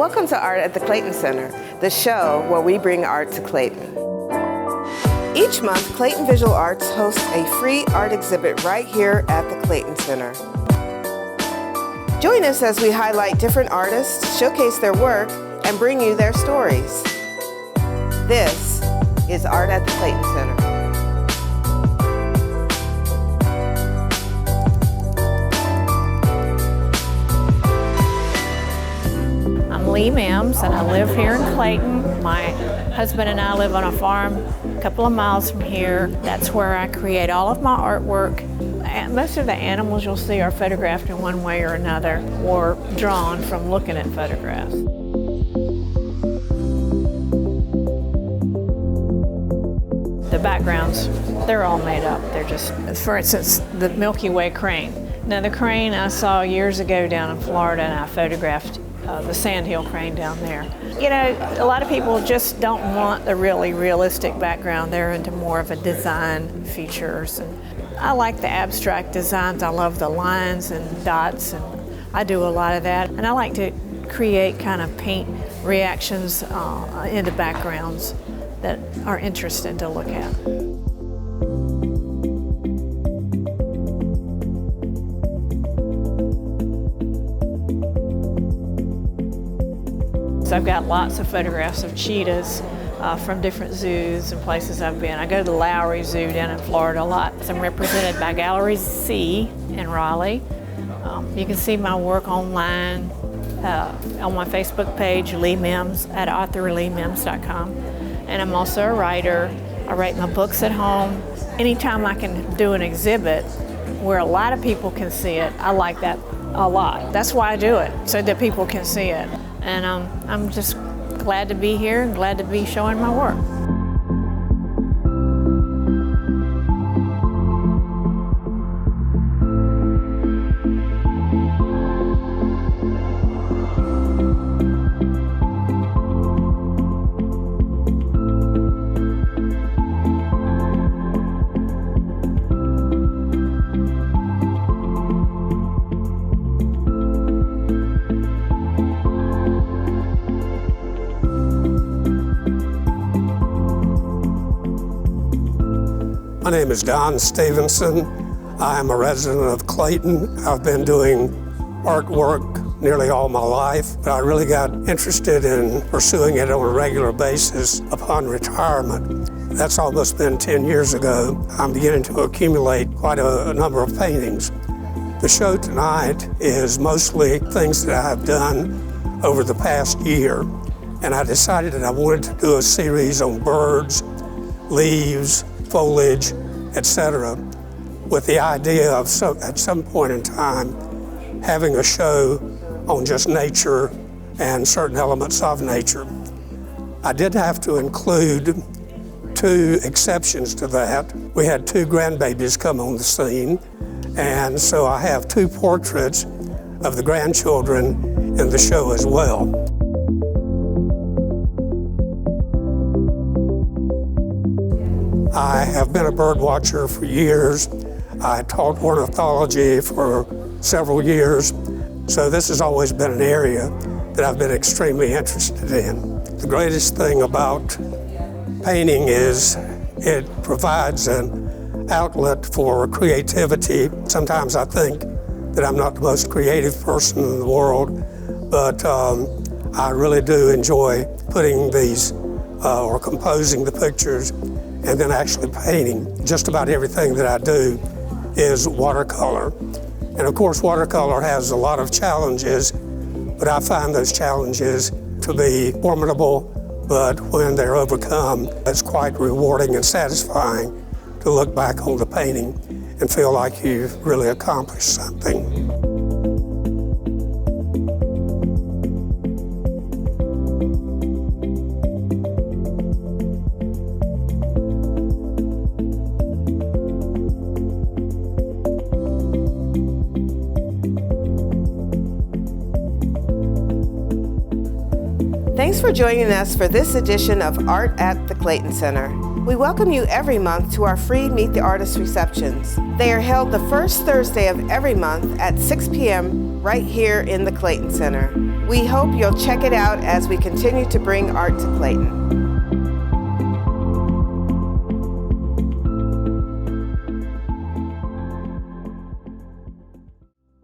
Welcome to Art at the Clayton Center, the show where we bring art to Clayton. Each month, Clayton Visual Arts hosts a free art exhibit right here at the Clayton Center. Join us as we highlight different artists, showcase their work, and bring you their stories. This is Art at the Clayton Center. I'm Mims, and I live here in Clayton. My husband and I live on a farm a couple of miles from here. That's where I create all of my artwork. And most of the animals you'll see are photographed in one way or another, or drawn from looking at photographs. The backgrounds, they're all made up. They're just, for instance, the Milky Way crane. Now the crane I saw years ago down in Florida, and I photographed the sandhill crane down there. You know, a lot of people just don't want the really realistic background. They're into more of a design features. And I like the abstract designs. I love the lines and dots, and I do a lot of that. And I like to create kind of paint reactions into backgrounds that are interesting to look at. So I've got lots of photographs of cheetahs from different zoos and places I've been. I go to the Lowry Zoo down in Florida a lot. So I'm represented by Gallery C in Raleigh. You can see my work online on my Facebook page, Lee Mims, at authorleemims.com. And I'm also a writer. I write my books at home. Anytime I can do an exhibit where a lot of people can see it, I like that a lot. That's why I do it, so that people can see it. And I'm just glad to be here and glad to be showing my work. My name is Stephenson. I am a resident of Clayton. I've been doing artwork nearly all my life, but I really got interested in pursuing it on a regular basis upon retirement. That's almost been 10 years ago. I'm beginning to accumulate quite a number of paintings. The show tonight is mostly things that I've done over the past year, and I decided that I wanted to do a series on birds, leaves, foliage, etc., with the idea of at some point in time having a show on just nature and certain elements of nature. I did have to include two exceptions to that. We had two grandbabies come on the scene, and so I have two portraits of the grandchildren in the show as well. I have been a bird watcher for years. I taught ornithology for several years, so this has always been an area that I've been extremely interested in. The greatest thing about painting is it provides an outlet for creativity. Sometimes I think that I'm not the most creative person in the world, but I really do enjoy putting these or composing the pictures and then actually painting. Just about everything that I do is watercolor. And of course, watercolor has a lot of challenges, but I find those challenges to be formidable, but when they're overcome, it's quite rewarding and satisfying to look back on the painting and feel like you've really accomplished something. Thanks for joining us for this edition of Art at the Clayton Center. We welcome you every month to our free Meet the Artist receptions. They are held the first Thursday of every month at 6 p.m. right here in the Clayton Center. We hope you'll check it out as we continue to bring art to Clayton.